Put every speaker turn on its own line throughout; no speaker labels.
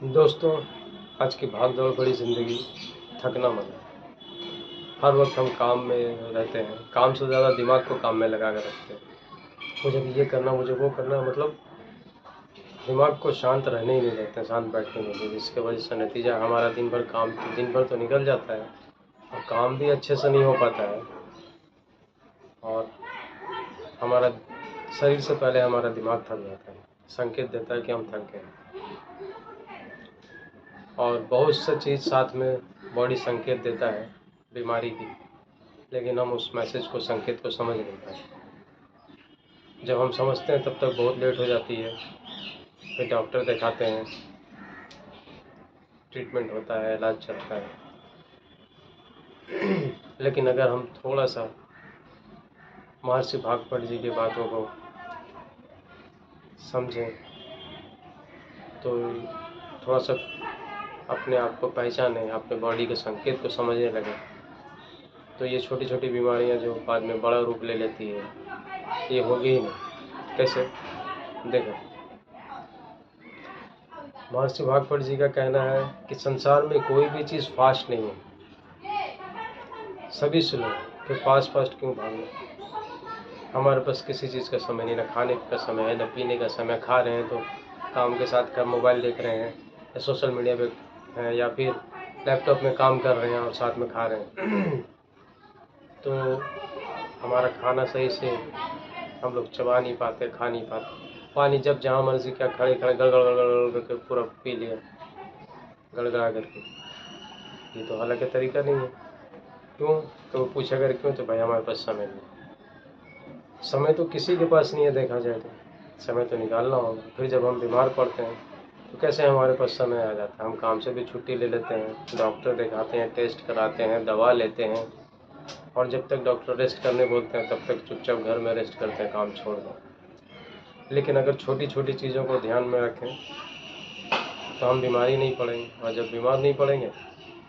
दोस्तों, आज की भाग दौड़ भरी ज़िंदगी थकना मना। हर वक्त हम काम में रहते हैं, काम से ज़्यादा दिमाग को काम में लगा कर रखते हैं। मुझे ये करना, मुझे वो करना, मतलब दिमाग को शांत रहने ही नहीं देते, शांत बैठने नहीं देते, जिसकी वजह से नतीजा हमारा दिन भर तो निकल जाता है और काम भी अच्छे से नहीं हो पाता है और हमारा शरीर से पहले हमारा दिमाग थक जाता है, संकेत देता है कि हम थक गए। और बहुत सा चीज़ साथ में बॉडी संकेत देता है बीमारी की, लेकिन हम उस मैसेज को, संकेत को समझ नहीं पाते। जब हम समझते हैं तब तक बहुत लेट हो जाती है। फिर डॉक्टर दिखाते हैं, ट्रीटमेंट होता है, इलाज चलता है। लेकिन अगर हम थोड़ा सा महर्षि भागवत जी की बातों को समझें, तो थोड़ा सा अपने आप को पहचानें, अपने बॉडी के संकेत को समझने लगें, तो ये छोटी छोटी बीमारियां जो बाद में बड़ा रूप ले लेती है, ये होगी ही नहीं। कैसे? देखो, महर्षि भागवत जी का कहना है कि संसार में कोई भी चीज़ फास्ट नहीं है, सभी स्लो है। फिर फास्ट फास्ट क्यों भागना? हमारे पास किसी चीज़ का समय नहीं, ना खाने का समय है, ना पीने का समय। खा रहे हैं तो काम के साथ का मोबाइल देख रहे हैं या सोशल मीडिया पे हैं या फिर लैपटॉप में काम कर रहे हैं और साथ में खा रहे हैं। तो हमारा खाना सही से हम लोग चबा नहीं पाते, खा नहीं पाते। पानी जब जहाँ मर्जी क्या खड़े खड़े गड़गड़ गड़गड़ करके पूरा पी लिया, गड़गड़ा करके। ये तो हालांकि तरीका नहीं है। क्यों? तो वो पूछा अगर क्यों, तो भाई हमारे पास समय नहीं। समय तो किसी के पास नहीं है, देखा जाए तो समय तो निकालना होगा। फिर जब हम बीमार पड़ते हैं तो कैसे हमारे पास समय आ जाता है? हम काम से भी छुट्टी ले लेते हैं, डॉक्टर दिखाते हैं, टेस्ट कराते हैं, दवा लेते हैं, और जब तक डॉक्टर रेस्ट करने बोलते हैं तब तक चुपचाप घर में रेस्ट करते हैं, काम छोड़ दें। लेकिन अगर छोटी छोटी चीज़ों को ध्यान में रखें तो हम बीमारी नहीं पड़ेंगे, और जब बीमार नहीं पड़ेंगे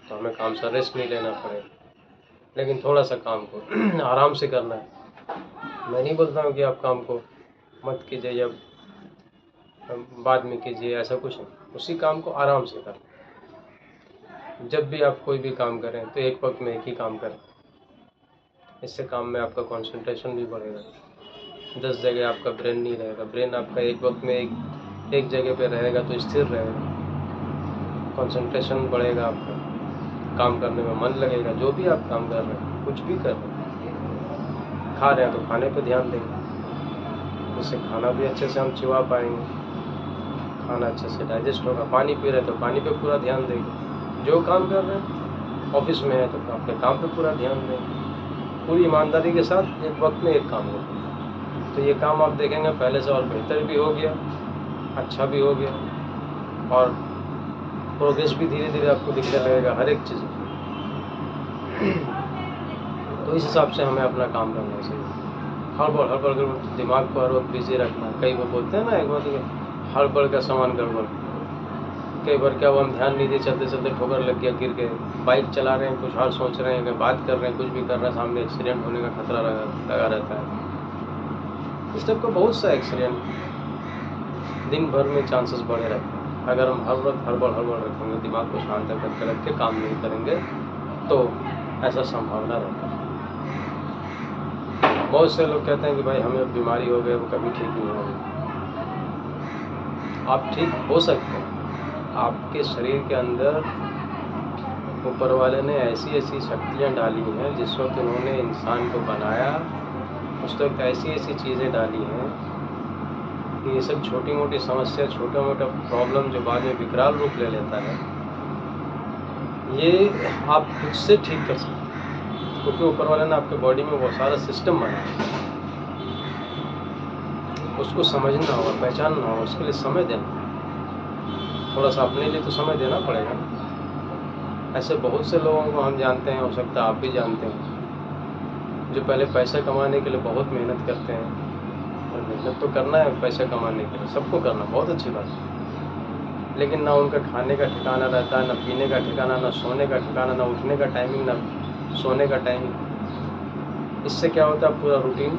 तो हमें काम से रेस्ट नहीं लेना पड़ेगा। लेकिन थोड़ा सा काम को आराम से करना है। मैं नहीं बोलता हूँ कि आप काम को मत कीजिए या बाद में कीजिए, ऐसा कुछ नहीं। उसी काम को आराम से करें। जब भी आप कोई भी काम करें तो एक वक्त में एक ही काम करें। इससे काम में आपका कंसंट्रेशन भी बढ़ेगा। 10 जगह आपका ब्रेन नहीं रहेगा। ब्रेन आपका एक वक्त में एक जगह पे रहेगा तो स्थिर रहेगा, कंसंट्रेशन बढ़ेगा, आपका काम करने में मन लगेगा। जो भी आप काम कर रहे हैं, कुछ भी कर रहे हैं, खा रहे हैं तो खाने पे ध्यान देंगे, उससे खाना भी अच्छे से हम चिबा पाएंगे, खाना अच्छे से डाइजेस्ट होगा। पानी पी रहे हैं तो पानी पे पूरा ध्यान देंगे। जो काम कर रहे हैं, ऑफिस में है तो अपने काम पे पूरा ध्यान देंगे, पूरी ईमानदारी के साथ एक वक्त में एक काम होगा। तो ये काम आप देखेंगे पहले से और बेहतर भी हो गया, अच्छा भी हो गया, और प्रोग्रेस भी धीरे धीरे आपको दिखने लगेगा हर एक चीज़। तो इस हिसाब से हमें अपना काम करना चाहिए। हड़बड़ दिमाग को हर वक्त बिजी रखना। कई बार बोलते हैं ना, एक बार हड़बड़ का सामान गड़बड़। कई बार क्या हुआ, हम ध्यान नहीं दिए, चलते चलते ठोकर लग गया, गिर गए। बाइक चला रहे हैं, कुछ और सोच रहे हैं, बात कर रहे हैं, कुछ भी कर रहे हैं, सामने एक्सीडेंट होने का खतरा लगा रहता है। इस टाइप का बहुत सा एक्सीडेंट दिन भर में चांसेस बढ़े रहते हैं। अगर हम हर वक्त हड़बड़ रखेंगे, दिमाग को शांत करके रख के काम नहीं करेंगे तो ऐसा संभावना रहता है। बहुत से लोग कहते हैं कि भाई हमें बीमारी हो गई, वो कभी ठीक नहीं होगी। आप ठीक हो सकते हैं। आपके शरीर के अंदर ऊपर वाले ने ऐसी ऐसी शक्तियाँ डाली हैं, जिस वक्त उन्होंने इंसान को बनाया उस वक्त ऐसी ऐसी चीज़ें डाली हैं कि ये सब छोटी मोटी समस्या, छोटा मोटा प्रॉब्लम जो बाद में विकराल रूप ले लेता है, ये आप खुद से ठीक कर सकते हैं। क्योंकि ऊपर वाले ने आपके बॉडी में बहुत सारा सिस्टम बनाया, उसको समझना होगा, पहचानना होगा, उसके लिए समय देना, थोड़ा सा अपने लिए तो समय देना पड़ेगा। ऐसे बहुत से लोगों को हम जानते हैं, हो सकता है आप भी जानते हैं, जो पहले पैसा कमाने के लिए बहुत मेहनत करते हैं। और मेहनत तो करना है पैसा कमाने के लिए, सबको करना, बहुत अच्छी बात है। लेकिन ना उनका खाने का ठिकाना रहता है, ना पीने का ठिकाना, ना सोने का ठिकाना, ना उठने का टाइमिंग, ना सोने का टाइमिंग। इससे क्या होता है, पूरा रूटीन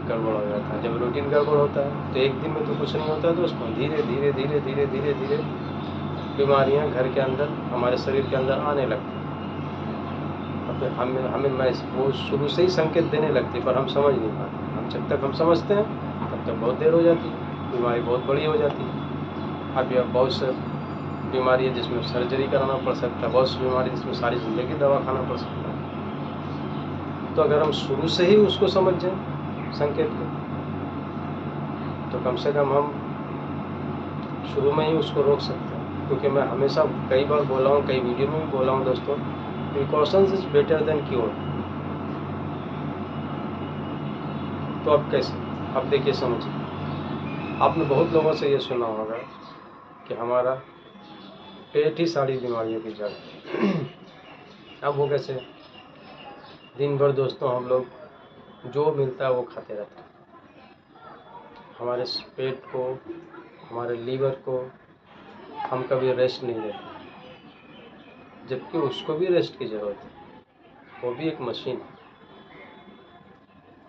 गड़बड़ हो जाता है। जब रूटीन गड़बड़ होता है तो एक दिन में तो कुछ नहीं होता है दोस्तों, धीरे धीरे धीरे धीरे धीरे धीरे बीमारियां घर के अंदर, हमारे शरीर के अंदर आने लगती हैं। और फिर हमें मैं वो शुरू से ही संकेत देने लगती, पर हम समझ नहीं पाते। हम जब तक हम समझते हैं तब तक बहुत देर हो जाती है, बीमारी बहुत बड़ी हो जाती है। अब यह बहुत से बीमारी है जिसमें सर्जरी कराना पड़ सकता है, बहुत सी बीमारी जिसमें सारी ज़िंदगी दवा खाना पड़ सकता है। तो अगर हम शुरू से ही उसको समझ जाएं संकेत को, तो कम से कम हम शुरू में ही उसको रोक सकते हैं। क्योंकि मैं हमेशा कई बार बोला हूँ, कई वीडियो में भी बोला हूँ दोस्तों, precautions is better than cure. तो अब कैसे, अब देखिए समझिए, आपने बहुत लोगों से ये सुना होगा कि हमारा पेट ही सारी बीमारियों की जड़ है। अब वो कैसे, दिन भर दोस्तों हम लोग जो मिलता है वो खाते रहते हैं। हमारे पेट को, हमारे लीवर को हम कभी रेस्ट नहीं देते, जबकि उसको भी रेस्ट की ज़रूरत है। वो भी एक मशीन है।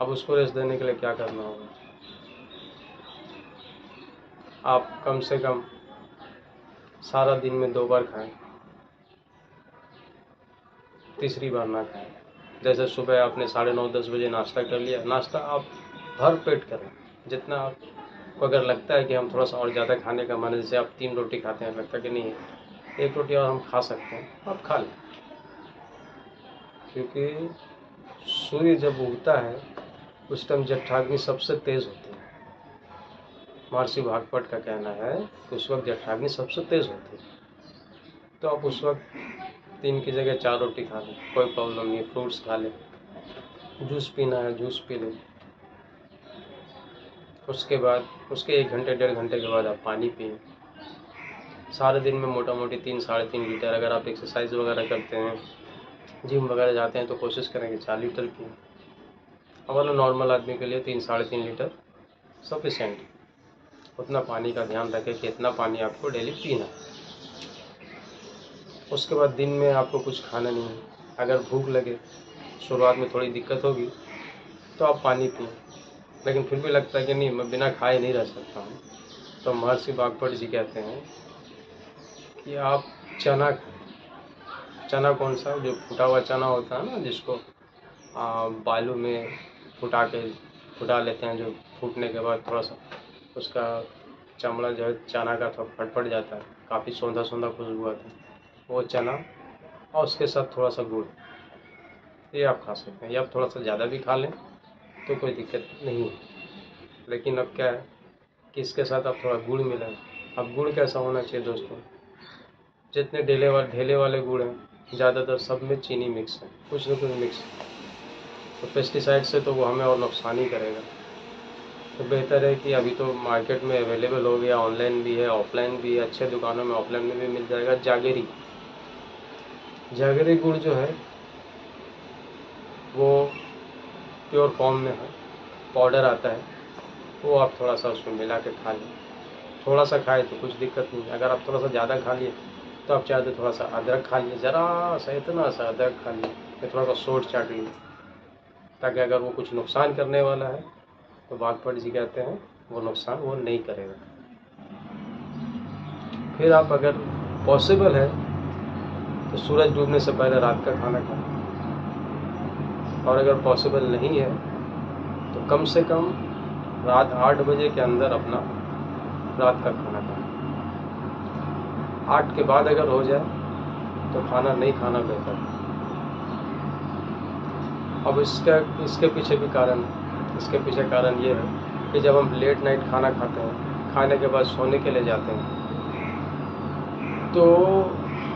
अब उसको रेस्ट देने के लिए क्या करना होगा, आप कम से कम सारा दिन में 2 बार खाएं, तीसरी बार ना खाएं। जैसे सुबह आपने 9:30-10 बजे नाश्ता कर लिया, नाश्ता आप भर पेट करें। जितना आपको अगर लगता है कि हम थोड़ा सा और ज़्यादा खाने का मन है, जैसे आप 3 रोटी खाते हैं, लगता है कि नहीं 1 रोटी और हम खा सकते हैं, आप खा लें। क्योंकि सूर्य जब उगता है उस टाइम जठराग्नि सबसे तेज़ होती है। महर्षि भागवत का कहना है कि उस वक्त जठराग्नि सबसे तेज़ होती है। तो आप उस वक्त 3 की जगह 4 रोटी खा लें, कोई प्रॉब्लम नहीं। फ्रूट्स खा लें, जूस पीना है जूस पी लें। उसके बाद उसके 1 घंटे 1.5 घंटे के बाद आप पानी पिएं। सारे दिन में मोटा मोटी 3-3.5 लीटर, अगर आप एक्सरसाइज वगैरह करते हैं, जिम वगैरह जाते हैं, तो कोशिश करें कि 4 लीटर पिएं। और नॉर्मल आदमी के लिए 3-3.5 लीटर सफिशेंट। उतना पानी का ध्यान रखें कि इतना पानी आपको डेली पीना है। उसके बाद दिन में आपको कुछ खाना नहीं है। अगर भूख लगे, शुरुआत में थोड़ी दिक्कत होगी, तो आप पानी पिएं। लेकिन फिर भी लगता है कि नहीं मैं बिना खाए नहीं रह सकता हूँ, तो महर्षि भागवत जी कहते हैं कि आप चना खाएं। चना कौन सा, जो फूटा हुआ चना होता है ना, जिसको बालू में फुटा लेते हैं, जो फूटने के बाद थोड़ा सा उसका चमड़ा जो है चना का थोड़ा फटफट जाता है, काफ़ी सौंधा सौंधा खुशबू आता है, वो चना और उसके साथ थोड़ा सा गुड़, ये आप खा सकते हैं। या आप थोड़ा सा ज़्यादा भी खा लें तो कोई दिक्कत नहीं है। लेकिन अब क्या है कि इसके साथ आप थोड़ा गुड़ मिलाएं। अब गुड़ कैसा होना चाहिए दोस्तों, जितने ढेले वाले गुड़ हैं ज़्यादातर सब में चीनी मिक्स है, कुछ न कुछ मिक्स है। तो पेस्टिसाइड से तो वो हमें और नुकसान ही करेगा। तो बेहतर है कि अभी तो मार्केट में अवेलेबल हो गया, ऑनलाइन भी है ऑफलाइन भी है, अच्छे दुकानों में ऑफलाइन में भी मिल जाएगा जागरी गुड़ जो है वो प्योर फॉर्म में है, पाउडर आता है, वो आप थोड़ा सा उसमें मिला के खा लें। थोड़ा सा खाए तो कुछ दिक्कत नहीं। अगर आप थोड़ा सा ज़्यादा खा लिए तो आप चाहे तो थोड़ा सा अदरक खा लिए, ज़रा सा, इतना सा अदरक खा लिए, या थोड़ा सा सोट चाट लिए, ताकि अगर वो कुछ नुकसान करने वाला है तो भागवत जी कहते हैं वो नुकसान वो नहीं करेगा। फिर आप अगर पॉसिबल है तो सूरज डूबने से पहले रात का खाना खाएं, और अगर पॉसिबल नहीं है तो कम से कम रात 8 बजे के अंदर अपना रात का खाना खाएं। 8 के बाद अगर हो जाए तो खाना नहीं खाना बेहतर है। अब इसके पीछे भी कारण है। इसके पीछे कारण ये है कि जब हम लेट नाइट खाना खाते हैं, खाने के बाद सोने के लिए जाते हैं, तो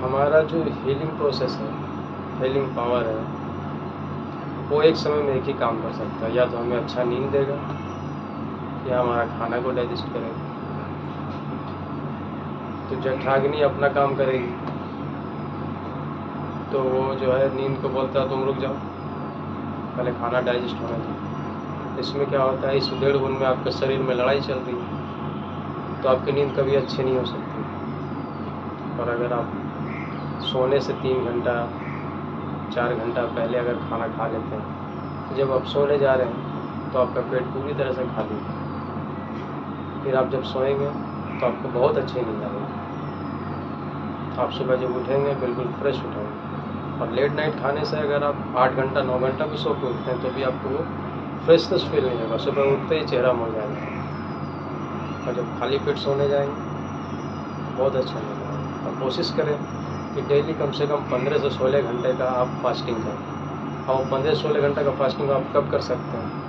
हमारा जो हीलिंग प्रोसेस है, हीलिंग पावर है, वो एक समय में एक ही काम कर सकता है। या तो हमें अच्छा नींद देगा, या हमारा खाना को डाइजेस्ट करेगा। तो जठराग्नि अपना काम करेगी, तो वो जो है नींद को बोलता है तुम रुक जाओ, पहले खाना डाइजेस्ट होने दो। इसमें क्या होता है, इस 1.5 घंटे में आपके शरीर में लड़ाई चल रही है, तो आपकी नींद कभी अच्छी नहीं हो सकती। और अगर आप सोने से 3 घंटा 4 घंटा पहले अगर खाना खा लेते हैं, तो जब आप सोने जा रहे हैं तो आपका पेट पूरी तरह से खाली है। फिर आप जब सोएंगे तो आपको बहुत अच्छी नींद आएगी। आप सुबह जब उठेंगे बिल्कुल फ्रेश उठेंगे। और लेट नाइट खाने से अगर आप 8 घंटा 9 घंटा भी सो के उठते हैं तो भी आपको वो फ्रेशनेस फील नहीं होगा, सुबह उठते ही चेहरा मुड़ जाएगा। और जब खाली पेट सोने जाएंगे बहुत अच्छा लगेगा। और कोशिश करें कि डेली कम से कम 15 से 16 घंटे का आप फास्टिंग करें। और 15 से 16 घंटे का फास्टिंग आप कब कर सकते हैं?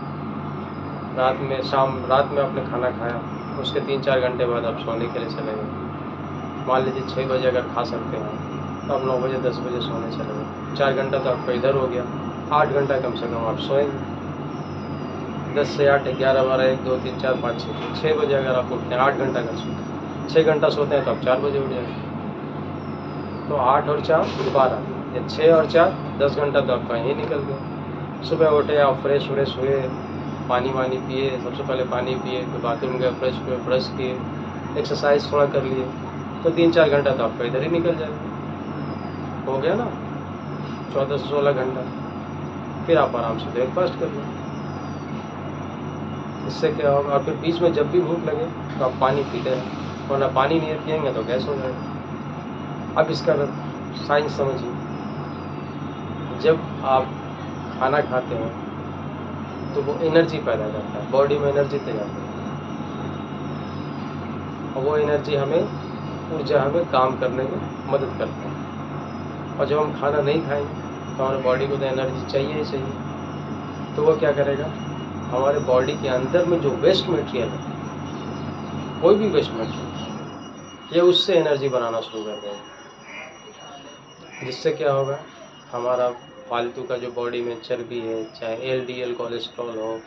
रात में आपने खाना खाया, उसके 3-4 घंटे बाद आप सोने के लिए चले गए। मान लीजिए 6 बजे अगर खा सकते हैं तो आप 9 बजे 10 बजे सोने चले गए, 4 घंटा तो आपका इधर हो गया, 8 घंटा कम से कम आप सोएंगे। 10 से 8, 11, 12, 1, 2, 3, 4, 5, 6 बजे अगर आप उठते हैं, 8 घंटा का सोते हैं, 6 घंटा सोते हैं तो आप 4 बजे उठ जाएंगे। तो 8 और 4 12, या 6 और 4 10 घंटा तो आपका यहीं निकल गया। सुबह उठे, आप फ्रेश हुए, पानी वानी पिए, सबसे पहले पानी पिए, फिर बाथरूम गए, फ्रेश हुए, ब्रश किए, एक्सरसाइज थोड़ा कर लिए, तो 3-4 घंटा तो आपका इधर ही निकल जाएगा। हो गया ना 14 से 16 घंटा। फिर आप आराम से ब्रेकफास्ट कर लें। इससे क्या होगा, और फिर बीच में जब भी भूख लगे तो आप पानी पीते रहें, वरना पानी नहीं पिएंगे तो गैस हो जाएगा। अब इसका साइंस समझिए। जब आप खाना खाते हैं तो वो एनर्जी पैदा करता है, बॉडी में एनर्जी तैयार करता है, और वो एनर्जी ऊर्जा हमें काम करने में मदद करता है। और जब हम खाना नहीं खाएंगे तो हमारे बॉडी को तो एनर्जी चाहिए ही चाहिए। तो वो क्या करेगा, हमारे बॉडी के अंदर में जो वेस्ट मटेरियल है, कोई भी वेस्ट मटेरियल, ये उससे एनर्जी बनाना शुरू कर देगा। जिससे क्या होगा, हमारा फालतू का जो बॉडी में चर्बी है, चाहे LDL कोलेस्ट्रॉल हो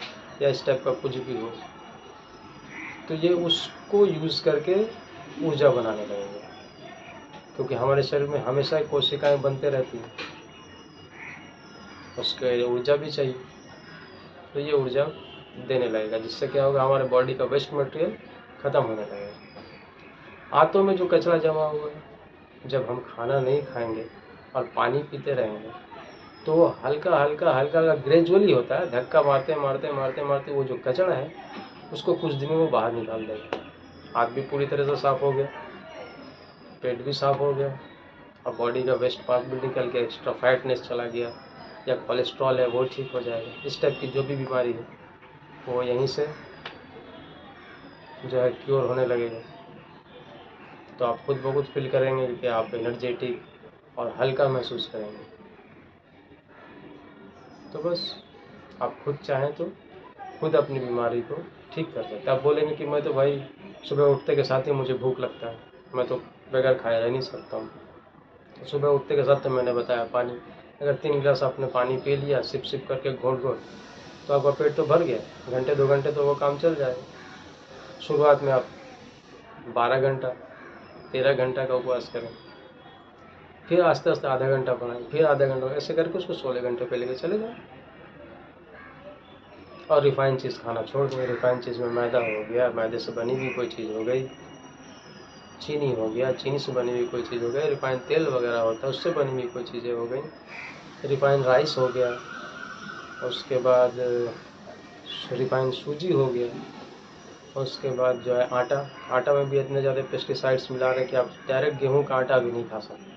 या इस टाइप का कुछ भी हो, तो ये उसको यूज़ करके ऊर्जा बनाने लगेंगे। क्योंकि हमारे शरीर में हमेशा कोशिकाएं बनते रहती हैं, उसके ऊर्जा भी चाहिए, तो ये ऊर्जा देने लगेगा। जिससे क्या होगा, हमारे बॉडी का वेस्ट मटेरियल ख़त्म होने लगेगा। आंतों में जो कचरा जमा हुआ है, जब हम खाना नहीं खाएंगे और पानी पीते रहेंगे तो हल्का ग्रेजुअली होता है, धक्का मारते मारते वो जो कचरा है उसको कुछ दिनों में बाहर निकाल देगा। हाथ भी पूरी तरह से साफ़ हो गया, पेट भी साफ़ हो गया, और बॉडी का वेस्ट पार्ट भी निकल के एक्स्ट्रा फैटनेस चला गया, या कोलेस्ट्रॉल है वो ठीक हो जाएगा। इस टाइप की जो भी बीमारी है वो यहीं से जो है क्योर होने लगेगा। तो आप खुद ब खुद फील करेंगे कि आप एनर्जेटिक और हल्का महसूस करेंगे। तो बस आप खुद चाहें तो खुद अपनी बीमारी को ठीक कर सकते हैं। आप बोलेंगे कि मैं तो भाई सुबह उठते के साथ ही मुझे भूख लगता है, मैं तो बगैर खाए रह नहीं सकता हूँ। तो सुबह उठते के साथ तो मैंने बताया पानी, अगर 3 गिलास आपने पानी पी लिया सिप सिप करके घोट घोट, तो आपका पेट तो भर गया, घंटे 2 घंटे तो वो काम चल जाएगा। शुरुआत में आप 12 घंटा 13 घंटा का उपवास करें, फिर आस्ते आस्ते आधा घंटा बढ़ाएं, फिर आधा घंटा, ऐसे करके उसको 16 घंटे पे लेके चले जाएं। और रिफ़ाइंड चीज़ खाना छोड़ दें। रिफ़ाइंड चीज़ में मैदा हो गया, मैदे से बनी हुई कोई चीज़ हो गई, चीनी हो गया, चीनी से बनी हुई कोई चीज़ हो गई, रिफ़ाइंड तेल वगैरह होता है उससे बनी हुई कोई चीज़ें हो गई, रिफ़ाइंड राइस हो गया, उसके बाद रिफ़ाइंड सूजी हो गया, उसके बाद जो है आटा में भी इतने ज़्यादा पेस्टिसाइड्स मिला रहे हैं कि आप डायरेक्ट गेहूँ का आटा भी नहीं खा सकते।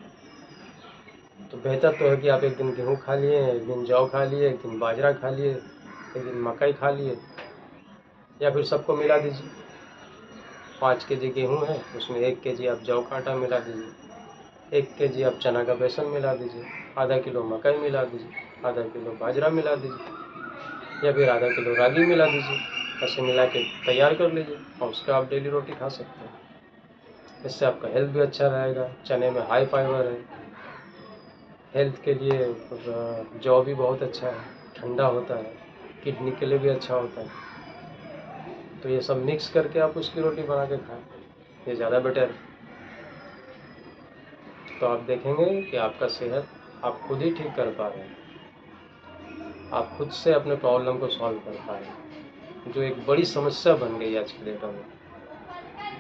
तो बेहतर तो है कि आप एक दिन गेहूँ खा लिए, एक दिन जौ खा लिए, एक दिन बाजरा खा लिए, एक दिन मकई खा लिए, या फिर सबको मिला दीजिए। 5 केजी गेहूँ है, उसमें 1 केजी आप जौ का आटा मिला दीजिए, 1 केजी आप चना का बेसन मिला दीजिए, आधा किलो मकई मिला दीजिए, आधा किलो बाजरा मिला दीजिए, या फिर आधा किलो रागी मिला दीजिए। ऐसे मिला के तैयार कर लीजिए और उसका आप डेली रोटी खा सकते हैं। इससे आपका हेल्थ भी अच्छा रहेगा। चने में हाई फाइबर है, हेल्थ के लिए जौ भी बहुत अच्छा है, ठंडा होता है, किडनी के लिए भी अच्छा होता है। तो ये सब मिक्स करके आप उसकी रोटी बना के खाएं, ये ज़्यादा बेटर है। तो आप देखेंगे कि आपका सेहत आप खुद ही ठीक कर पा रहे हैं, आप खुद से अपने प्रॉब्लम को सॉल्व कर पा रहे हैं, जो एक बड़ी समस्या बन गई आज के डेट में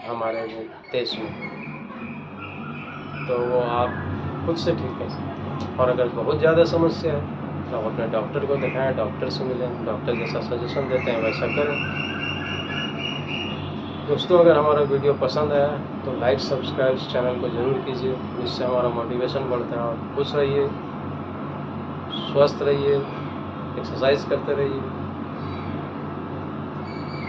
हमारे देश में। तो वो आप खुद से ठीक कर सकते हैं। और अगर बहुत ज़्यादा समस्या है तो आप अपने डॉक्टर को दिखाएं, डॉक्टर से मिलें, डॉक्टर जैसा सजेशन देते हैं वैसा करें। दोस्तों, अगर हमारा वीडियो पसंद आया तो लाइक सब्सक्राइब इस चैनल को ज़रूर कीजिए, इससे हमारा मोटिवेशन बढ़ता है। और खुश रहिए, स्वस्थ रहिए, एक्सरसाइज करते रहिए।